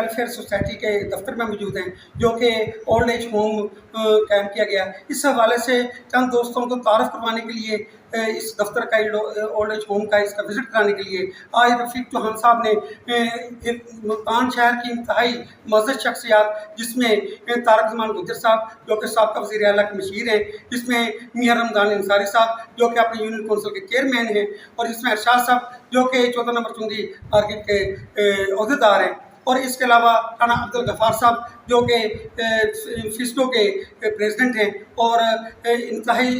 Welfare society के दफ्तर में मौजूद हैं, जो कि ओल्ड एज होम कायम किया गया। इस हवाले से चंद दोस्तों को तारुफ करवाने के लिए इस दफ्तर का ओल्ड एज होम का इसका विज़िट कराने के लिए आज रफ़ीक चौहान साहब ने एक मुल्तान शहर की इंतहाई मज़्ज़ज़ शख्सियात, जिसमें तारक जमान गुज्जर साहब जो कि साबका वज़ीर आला के मशीर हैं, जिसमें मियां रमज़ान अंसारी साहब जो कि अपने यूनियन कौंसिल के चेयरमैन हैं, और इसमें अरशाद साहब जो कि 14 नंबर चुंगी मार्केट के अहदेदार हैं, और इसके अलावा राना अब्दुल गफ़ार साहब जो कि फिस्को के प्रेसिडेंट हैं, और इंतहाई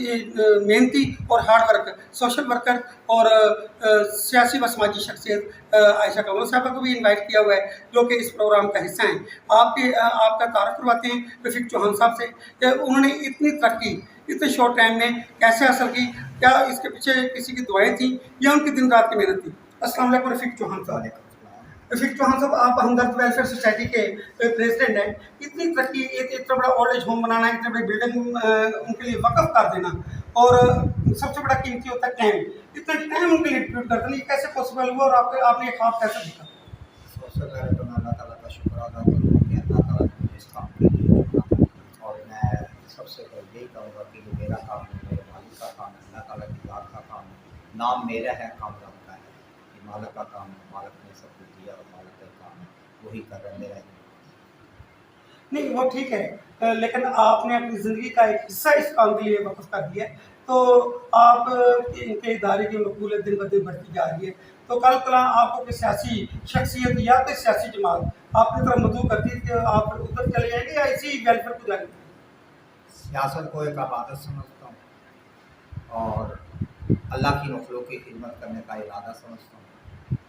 मेहनती और हार्ड वर्क सोशल वर्कर और सियासी व समाजी शख्सियत आयशा कमल साहबा को भी इनवाइट किया हुआ है, जो कि इस प्रोग्राम का हिस्सा हैं। आपका तारुफ करवाते हैं रफ़ीक चौहान साहब से कि उन्होंने इतनी तरक्की इतने शॉर्ट टाइम में कैसे हासिल की, क्या इसके पीछे किसी की दुआएं थी या उनकी दिन रात की मेहनत थी। अस्सलाम वालेकुम रफ़ीक चौहान साहब। रफ़ीक चौहान साहब, आप हमदर्द वेलफेयर सोसाइटी के प्रेसिडेंट हैं। इतनी तरक्की, एक इतना बड़ा ओल्ड एज होम बनाना, इतनी बड़ी बिल्डिंग उनके लिए वक़्फ़ कर देना, और सबसे बड़ा कीमती होता है टाइम, इतना टाइम उनके लिए डिप्यूट कर देना, ये कैसे पॉसिबल हुआ और आपने ये ख्वाब कैसे देखा? सबसे पहले तो मैं अल्लाह ताला का शुक्र अदा करूँगा कि अल्लाह ताला ने मुझे इस काम के लिए चुना, और मैं सबसे पहले यही कहूँगा कि ये मेरा काम है, मेरे मालिक का काम है, अल्लाह ताला की ज़ात का काम है। नाम मेरा है, काम रब का है। ये मालिक का काम है, मालिक ने सब कुछ दिया और मालिक का काम है, वही कर रहा है, मेरा नहीं, वो ठीक है, लेकिन आपने अपनी ज़िंदगी का एक हिस्सा इस काम के लिए वक़्फ़ कर दिया है, तो आप इनके इदारे की मकबूलियत दिन ब दिन बढ़ती जा रही है। तो कल कल आपको कोई सियासी शख्सियत या कोई सियासी जमात आपकी तरफ मदऊ करती है कि आप उधर चले जाएंगे या इसी वेलफेयर को जाएंगे? सियासत को एक आबादत समझता हूँ और अल्लाह की मखलूक की खिदमत करने का इरादा समझता हूँ।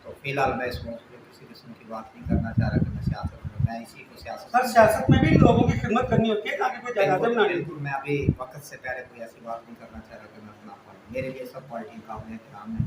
तो फिलहाल मैं इस मौके पर किसी किस्म की बात नहीं करना चाह रहा कि मैं सियासत में, मैं इसी को सर, सियासत में भी लोगों की खिदमत करनी होती है ताकि कोई जायदादें ना ले। बिल्कुल, मैं अभी वक्त से पहले कोई ऐसी बात नहीं करना चाह रहा कि मैं अपना मेरे लिए सब पार्टी काबिल एहतराम है,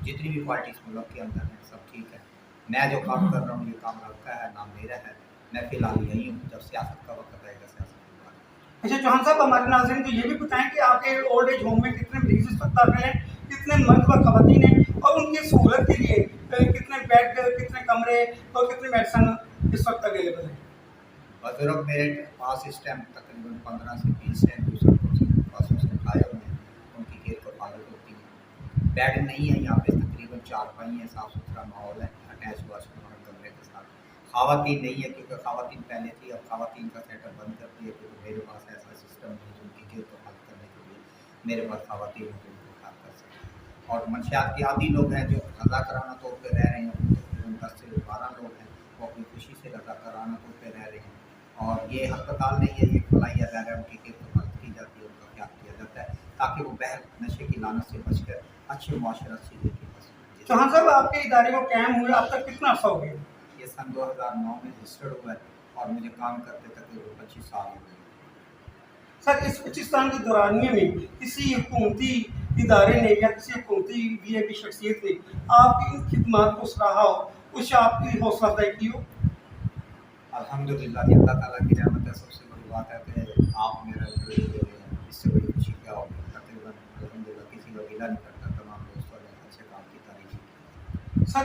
जितनी भी पार्टी इस मुल्क के अंदर है सब ठीक है। मैं जो काम कर रहा हूँ ये काम रब का है, नाम मेरा है। मैं फिलहाल यही हूँ, जब सियासत का वक्त आएगा सियासत की बात। अच्छा चौहान साहब, हमारे नाज़रीन को ये भी बताएं कि आपके ओल्ड एज होम में कितने मरीज इस वक्त दाखिल हैं, कितने मर्द व ख़वातीन हैं, और उनकी सहूलत के लिए कितने बेड, कितने कमरे और कितनी मेडिसिन इस वक्त अवेलेबल है? बुजुर्ग मेरे पास इस टाइम तकरीबन 15 से 20 हैं, दूसरे पास उसने खाए हुए हैं, उनकी केयर को फालत होती है। बेड नहीं है यहाँ पे, तकरीबन 4 हैं, साफ़ सुथरा माहौल है, अटैच वाशरूम हर कमरे के साथ। ख़वातीन नहीं है क्योंकि ख़वातीन पहले थी, अब ख़वातीन का सेटअप बंद कर दिया क्योंकि मेरे पास ऐसा सिस्टम नहीं है उनकी केयर को फालत करने के लिए। मेरे पास ख़वातीन हैं जो उनको ख्याल कर सकें, और मंशियात के आदी लोग हैं जो रज़ा कराना तौर पर रह रहे हैं, तकरीबन 10 से 12 लोग हैं, वो अपनी खुशी से रज़ा कराना तौर पर रह रहे हैं। और ये अस्पताल नहीं है, ये फलाई अदारा है, उनकी केयर को फालत की जाती है, उनका ख्याल किया जाता है ताकि वो बहर नशे की लानत से बचकर अच्छे मुआशरत से लेके बस। चौहान साहब, आपके इदारे को कायम हुए अब तक कितना अर्सा हो गया? ये सन 2009 में रजिस्टर्ड हुआ है और मुझे काम करते तकरीबन 25 साल हो गए। सर, इस 25 साल के दौरानिए में किसी हुकूमती इदारे ने या किसी हुकूमती वीआईपी शख्सियत ने आपकी इन खिदमात को सराहा हो, कुछ आपकी हौसला अफजाई की हो? अल्हम्दुलिल्लाह, ये अल्लाह ताला की रहमत है। सबसे बड़ी बात है कि आप मेरा इंटरव्यू ले रहे हैं, इससे बड़ी खुशी क्या होगी। तकरीबन अल्हम्दुलिल्लाह किसी का गिला नहीं करता, तमाम दोस्तों ने अच्छे काम की तारीफ की। सर,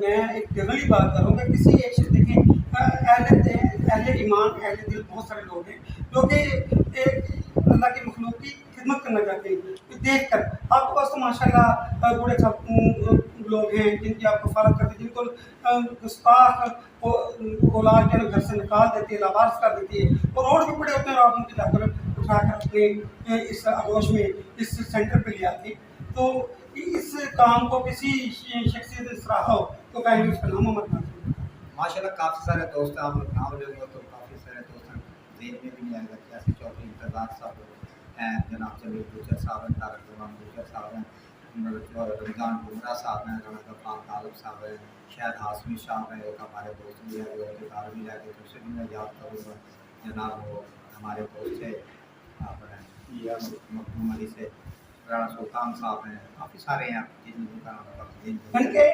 मैं एक जनरली बात करूँगा, किसी एक देखिए अहले ईमान, अहले दिल बहुत सारे लोग हैं जो कि एक अल्लाह की मखलूक की खिदमत करना चाहते हैं। तो देख कर आपके पास तो माशाल्लाह बूढ़े सब लोग हैं जिनकी आप कफ़ालत करते हैं, जिनको गुस्ताख औलाद जो है घर से निकाल देती है, लावारिस कर देती है और रोड पे पड़े होते हैं, और आप उनकी जाकर उठाकर अपने इस आगोश में, इस सेंटर पे ले आते हैं। तो इस काम को किसी शख्सियत ने सराहा हो तो कहेंगे उसका नाम मत मानिए। माशाल्लाह काफ़ी सारे दोस्त हैं, आप लोग नाम लेंगे तो काफ़ी सारे दोस्त हैं, जेल में भी नहीं आएगा। जैसे चौधरी इंतज़ार साहब हैं, जनाब जमील गुजर साहब हैं, तारक जमान गुजर साहब हैं, रमज़ान बुमरा साहब हैं, राना गफ़ार तालब साहब हैं, शायद हाशमी साहब हैं, एक हमारे दोस्त भी हैं जो इफ्तार भी रह गए, दूसरे भी मैं याद करूँगा जनाब वो हमारे दोस्त थे अपने मखदूम अली से, राना सुल्तान साहब हैं, काफ़ी सारे हैं जिनका के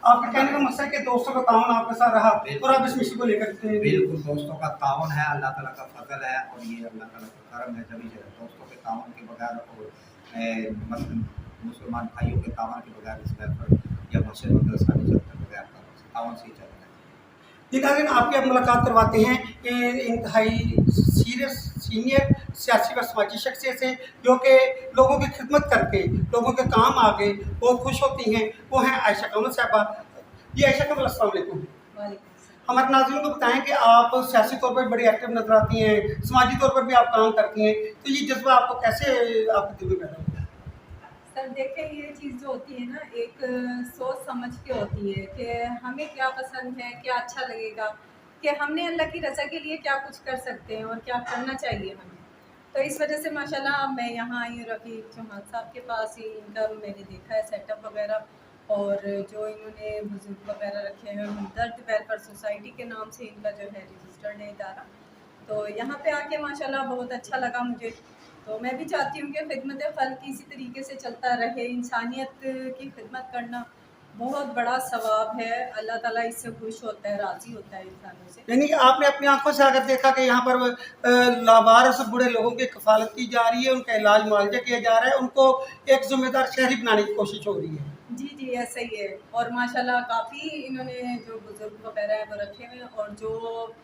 आपके कहने का मकसद है कि दोस्तों का ताउन आपके साथ रहा और आप इस मिशन को लेकर बिल्कुल दोस्तों का ताउन है, अल्लाह ताला का फजल है और ये अल्लाह ताला का करम है। जब दोस्तों के ताउन के बगैर और मुसलमान भाइयों के ताउन के बगैर इस पर या मस्जिद मदरसा नहीं चलता, बगैर ताउन से ही चलता है। ये नाज़रीन आपकी अब मुलाकात करवाते हैं इंतहाई सीरियस सीनियर सियासी व समाजी शख्सियत से, जो कि लोगों की खिदमत करके लोगों के काम आके बहुत खुश होती हैं। वो हैं आयशा कमल साहबा। जी आयशा कमल, अस्सलाम वालेकुम। हमारे नाज़रीन को बताएं कि आप सियासी तौर पर बड़ी एक्टिव नजर आती हैं, समाजी तौर पर भी आप काम करती हैं, तो ये जज्बा आपको कैसे आपके दिल में पैदा हुआ? सर देखें, ये चीज़ जो होती है ना, एक सोच समझ के होती है कि हमें क्या पसंद है, क्या अच्छा लगेगा, कि हमने अल्लाह की रज़ा के लिए क्या कुछ कर सकते हैं और क्या करना चाहिए हमें। तो इस वजह से माशाल्लाह मैं यहाँ आई हूँ रफ़ीक चौहान साहब के पास ही। इनका मैंने देखा है सेटअप वगैरह, और जो इन्होंने बुजुर्ग वगैरह रखे हैं, हमदर्द वेलफेयर सोसाइटी के नाम से इनका जो है रजिस्टर्ड है इदारा। तो यहाँ पे आके माशाल्लाह बहुत अच्छा लगा मुझे। तो मैं भी चाहती हूँ कि खिदमत खल्क इसी तरीके से चलता रहे। इंसानियत की खिदमत करना बहुत बड़ा सवाब है, अल्लाह ताला इससे खुश होता है, राज़ी होता है इंसानों से। यानी कि आपने अपनी आंखों से अगर देखा कि यहाँ पर लावारिस बूढ़े लोगों की कफालत की जा रही है, उनका इलाज मुआवजा किया जा रहा है, उनको एक जिम्मेदार शहरी बनाने की कोशिश हो रही है। जी जी, ऐसा ही है। और माशाल्लाह काफ़ी इन्होंने जो बुजुर्ग वगैरह है वो रखे हुए हैं, और जो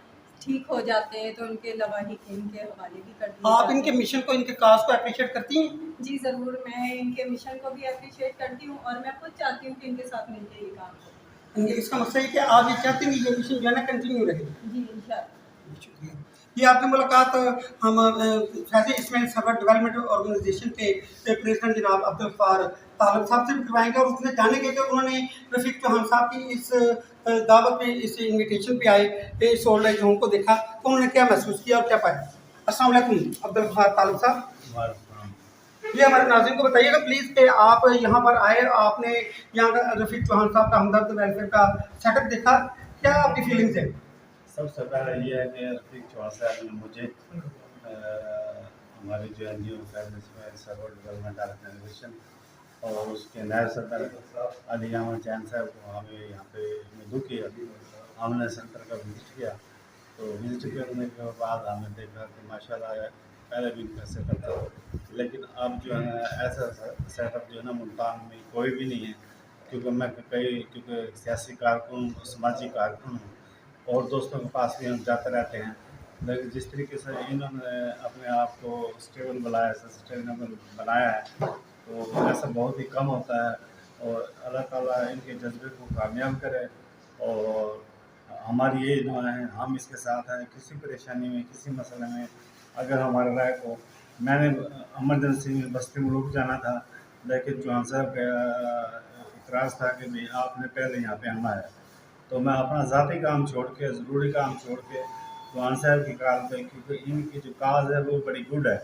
ठीक हो जाते हैं तो उनके लवाहिक इनके हवाले भी कर दिए आप जाते इनके हैं। मिशन को, इनके काज को अप्रिशिएट करती हैं? जी ज़रूर, मैं इनके मिशन को भी अप्रिशिएट करती हूँ, और मैं खुद चाहती हूँ कि इनके साथ मिलकर ये काम करूँ। इसका मतलब है कि आप ये चाहते हैं कि ये मिशन जो है ना कंटिन्यू रहे। जी इंशाल्लाह। शुक्रिया। ये आपकी मुलाकात हम फैज़ इस्माइल सरवर डेवलपमेंट ऑर्गेनाइजेशन के प्रेसिडेंट जनाब अब्दुल गफ्फार तालब साहब से भी करवाएंगे, और उसने जानेंगे कि उन्होंने रफ़ीक चौहान साहब की इस दावत पे, इस इन्विटेशन पे आए, इस ओल्ड एज होम को देखा तो उन्होंने क्या महसूस किया और क्या पाया। अस्सलाम वालेकुम अब्दुल गफ्फार तालब साहब। ये हमारे नाज़रीन को बताइएगा प्लीज़ कि आप यहाँ पर आए, आपने यहाँ का रफ़ीक चौहान साहब का हमदर्द वेलफेयर का सेटअप देखा, क्या आपकी फीलिंग्स है? सबसे पहले ये है कि रफ़ीक चौहान साहब ने मुझे हमारी जो NGO सर्वर डेवलपमेंट ऑर्गेनाइजेशन और उसके नायब सदर अली अहमद जैन साहब को हमें यहाँ पे मदऊ किया। हमने सेंटर का विज़िट किया, तो विज़िट करने के बाद हमने देखा कि माशाल्लाह पहले भी कैसे करता था, लेकिन अब जो है ऐसा सेटअप जो है ना मुल्तान में कोई भी नहीं है। क्योंकि सियासी कारकुन, समाजी कारकुन हूँ, और दोस्तों के पास भी हम जाते रहते हैं, लेकिन जिस तरीके से इन्होंने अपने आप को स्टेबल बनाया, सस्टेनेबल बनाया है, तो ऐसा बहुत ही कम होता है। और अल्लाह ताला इनके जज्बे को कामयाब करे, और हमारी ये दुआ है, हम इसके साथ हैं। किसी परेशानी में, किसी मसले में अगर हमारे राय को, मैंने इमरजेंसी में बस्ती मुल्क जाना था, लेकिन चौहान साहब का इतराज़ था कि भाई आपने पहले यहाँ पे आना है, तो मैं अपना ज़ाती काम छोड़ के, ज़रूरी काम छोड़ के चौहान साहब की कार पे, क्योंकि इनकी जो काज है वो बड़ी गुड है,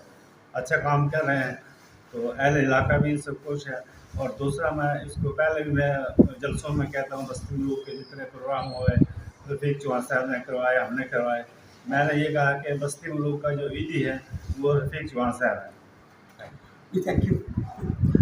अच्छा काम कर रहे हैं, तो अहल इलाका भी इनसे खुश है। और दूसरा, मैं इसको पहले भी मैं जलसों में कहता हूँ, बस्ती मुल्क के जितने प्रोग्राम हुए रफ़ीक चौहान साहब ने करवाए, हमने करवाए, मैंने ये कहा कि बस्ती मुल्क का जो ईदी है वो रफ़ीक चौहान साहब है। जी थैंक यू।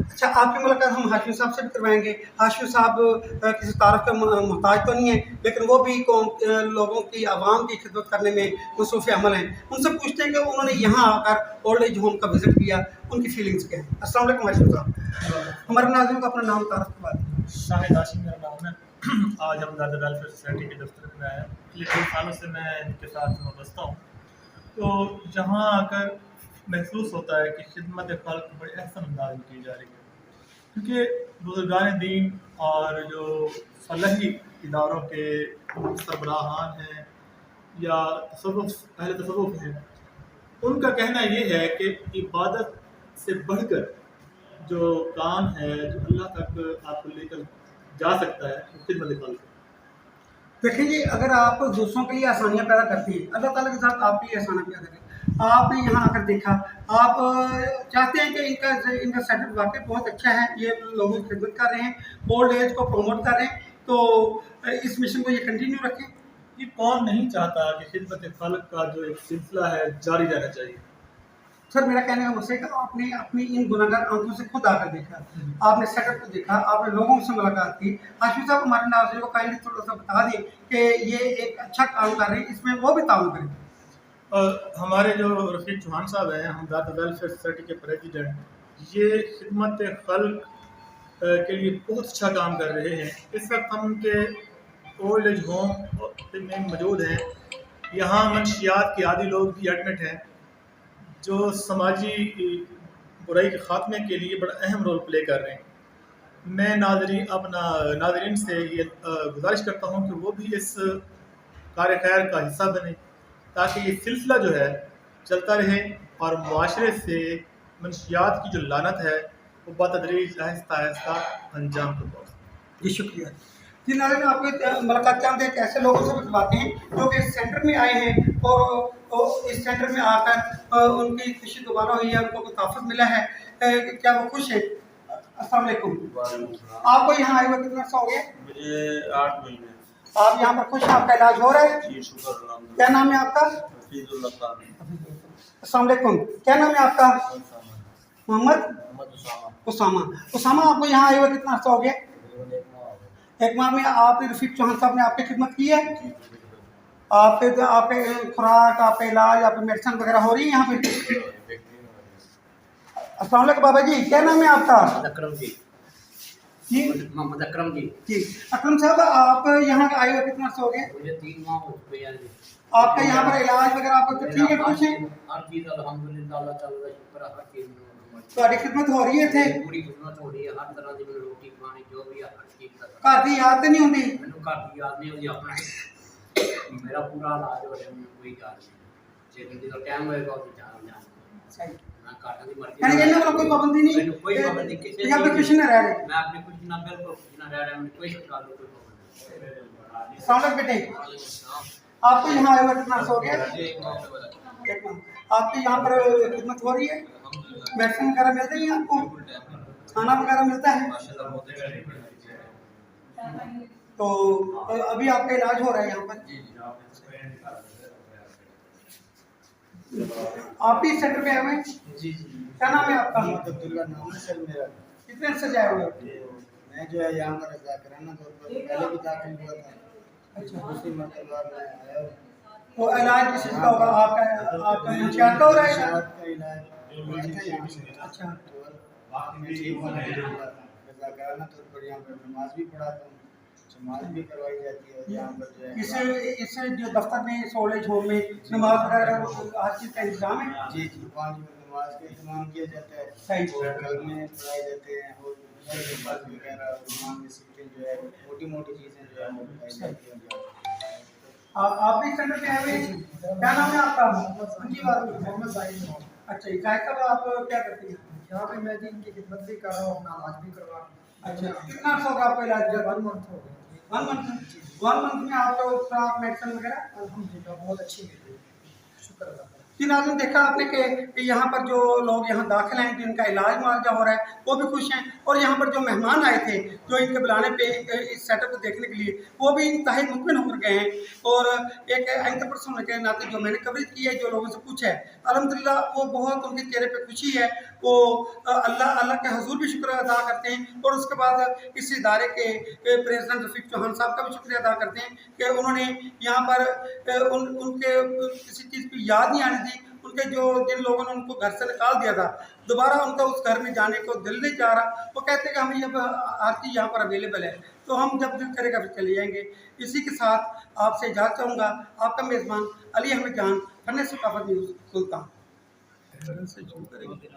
अच्छा, आपकी मुलाकात हम हाशिम साहब से भी करवाएंगे। हाशिम साहब किसी तारफ़ का मोहताज तो नहीं है, लेकिन वो भी लोगों की, आवाम की खिदमत करने में मसरूफ़ अमल हैं। उनसे पूछते हैं कि उन्होंने यहाँ आकर ओल्ड एज होम का विज़िट किया, उनकी फीलिंग्स क्या हैं। अस्सलाम वालेकुम हाशिम साहब। हमारे नाज़रीन को अपना नाम तारफ़ करवा दें। शाहिद हाशिम मेरा नाम है। आज हम दादा वेलफेयर सोसाइटी के दफ्तर में आए हैं। पिछले 3 सालों से मैं इनके साथ वाबस्ता हूँ। तो यहाँ आकर महसूस होता है कि खिदमत खल्क बड़े अहसन अंदाज में की जा रही है, क्योंकि बुजुर्गान दीन और जो फलाही इदारों के सरबराहान हैं या पहले तसव्वुफ़ हैं, उनका कहना ये है कि इबादत से बढ़कर जो काम है, जो अल्लाह तक आपको लेकर जा सकता है, वो खिदमत खल्क है। देखिए जी, अगर आप दूसरों के लिए आसानियाँ पैदा करती हैं, अल्लाह ताला के साथ आपके लिए आसानियाँ पैदा करें। आपने यहाँ आकर देखा, आप चाहते हैं कि इनका सेटअप वाक़ई बहुत अच्छा है, ये लोगों की खिदमत कर रहे हैं, ओल्ड एज को प्रमोट कर रहे हैं, तो इस मिशन को ये कंटिन्यू रखें। ये कौन नहीं चाहता कि खिदमत खल्क का जो एक सिलसिला है जारी रहना चाहिए। सर, मेरा कहने का मकसद है कि आपने अपनी इन गुनाहगार आंखों से खुद आकर देखा, आपने सेटअप को देखा, आपने लोगों से मुलाकात की। हाशिम साहब, हमारे नाज़रीन को काइंडली थोड़ा सा बता दें कि ये एक अच्छा काम कर रहे हैं, इसमें वो भी ताउन करें। हमारे जो रफ़ीक चौहान साहब हैं, हमदर्द वेलफेयर सोसाइटी के प्रेसिडेंट, ये खिदमत खल्क के लिए बहुत अच्छा काम कर रहे हैं। इस वक्त हम उनके ओल्ड एज होम में मौजूद हैं। यहाँ मंशियात के आदी लोग भी एडमिट हैं, जो समाजी बुराई के ख़ात्मे के लिए बड़ा अहम रोल प्ले कर रहे हैं। मैं नाज़रीन से ये गुजारिश करता हूँ कि वो भी इस कार्य खैर का हिस्सा बने, ताकि ये सिलसिला जो है चलता रहे और मुआशरे से मंशियात की जो लानत है वो बतदरीज आहिस्ता आहिस्ता अंजाम को पहुँचे। जी शुक्रिया जी। नाज़रीन, आपके मुलाकात चाहते हैं कि ऐसे लोगों से भी बातें हैं जो कि इस सेंटर में आए हैं और इस सेंटर में आकर उनकी खुशी दोबारा हुई है, उनको तहफ़्फ़ुज़ मिला है, क्या वो खुश है? अस्सलाम वालेकुम। आपको यहाँ आए हुए कितना अर्सा हो गया? मुझे 8 महीने। आप यहाँ पर खुश हैं? आपका इलाज हो रहा है? जी शुक्र अल्हम्दुलिल्लाह। क्या नाम है आपका? हफीजुल्लाह खान। अस्सलाम वालेकुम। क्या नाम है आपका? मोहम्मद उसामा। उसामा, आपको यहाँ आए हुए कितना अर्सा हो गया? एक माह में आप रफीक चौहान साहब ने आपकी खिदमत की है? आपके खुराक, आपका इलाज, आपकी मेडिसिन वगैरह हो रही है यहाँ पे? अस्सलाम वालेकुम बाबा जी, क्या नाम है आपका? अकरम जी। जी मोहम्मद अकरम जी। जी। अकरम साहब, आप यहाँ आए हुए कितना अर्सा हो गया? मुझे 3 माह हो गए यार जी। आपका यहाँ पर इलाज वगैरह आपको ठीक है, खुश है? हर चीज़ अल्हम्दुलिल्लाह, अल्लाह ताला का शुक्र है, हर चीज़ में ਤੁਹਾਡੀ खिदमत हो रही है थे? पूरी खिदमत हो रही है, हर तरह की मैंने रोटी पानी जो भी है हर चीज़ का। घर की याद तो नहीं होती? मैंने घर की याद नहीं होती अपना। मेरा पूरा इलाज हो रहा है, मैंने कोई याद नहीं। जे जो टाइम होएगा तो जान सही। मैं काटा की मर्जी। यानी कहने वाला कोई पाबंदी नहीं? मैंने कोई पाबंदी किसी यहाँ पे खुश न रह रहे? मैं अपने कुछ ना बिल्कुल कुछ ना रह रहा, मैंने कोई शिकायत नहीं, कोई पाबंदी। सामने बेटे, आपको यहाँ आए हुए कितना अर्सा हो गया? एक माह। आपकी यहाँ पर खिदमत हो रही है? मेडिसिन वगैरह मिल रही है आपको? खाना वगैरह मिलता है? तो अभी आपका इलाज हो रहा है यहाँ पर? आप भी इस सेंटर पे आए हुए हैं? जी जी। क्या नाम है आपका? अब्दुल्ला नाम है सर मेरा। कितने अर्से से आए हुए हैं? मैं जो है यहाँ पर कराना तौर पर पहले भी दाखिल हुआ था। अच्छा। दूसरी मरतबा मैं आया हूँ। तो इलाज किस चीज़ का होगा? आपका मंशियात का हो रहा है? शहद का इलाज हुआ था यहाँ से। अच्छा। तो मैं ठीक हूँ कराना तौर पर यहाँ पर नमाज भी पढ़ाता हूँ, नमाज भी करवाई जाती है यहाँ पर जो है। इससे जो दफ्तर में ओल्ड एज होम में नमाज वगैरह हर चीज़ का इंतजाम है? जी जी, 5 वक्त नमाज का इंतजाम किया जाता है। सही। कलमे पढ़ाए जाते हैं और वगैरह इमाम में सीटें जो है मोटी मोटी चीज़ें जो है वो पढ़ाई जाती हैं। आप भी सेंटर पे आए हुए हैं? क्या नाम है आपका? उनकी बात मोहम्मद जाहिद। अच्छा, जाहिद साहब, आप क्या करते हैं यहाँ पे? मैं जी इनकी खिदमत भी कर रहा हूँ, अपना इलाज भी करवा रहा हूँ। अच्छा, कितना अर्सा होगा आपका इलाज? 1 मंथ हो गया। 1 मंथ? 1 मंथ में आपका खुराक मेडिसिन वगैरह अल्हम्दुलिल्लाह बहुत अच्छी मिल रही है, शुक्र अल्लाह का। जी नाज़रीन, देखा आपने कि यहाँ पर जो लोग यहाँ दाखिल हैं, जिनका इलाज मुआवजा हो रहा है, वो भी खुश हैं। और यहाँ पर जो मेहमान आए थे, जो इनके बुलाने पे इस सेटअप को देखने के लिए, वो भी इंतहाई मुतमिन होकर गए हैं। और एक एंकर पर्सन होने के नाते जो मैंने कवरेज की है, जो लोगों से पूछा है, अल्हम्दुलिल्लाह वो बहुत उनके चेहरे पे खुशी है। वो अल्लाह के हजूर भी शुक्र अदा करते हैं। और उसके बाद इस इदारे के प्रेसिडेंट रफीक चौहान साहब का भी शुक्रिया अदा करते हैं कि उन्होंने यहाँ पर उनके किसी चीज़ की याद नहीं आने दी। उनके जिन लोगों ने उनको घर से निकाल दिया था, दोबारा उनका उस घर में जाने को दिल नहीं चाह रहा। वो कहते हैं कि हमें हर चीज़ यहाँ पर अवेलेबल है, तो हम जब दिल करेगा फिर चले जाएंगे। इसी के साथ आपसे इजाज़त चाहूँगा। आपका मेज़बान अली अहमद जान, फन सकाफत न्यूज़ सुल्तान। से शुरू करेंगे।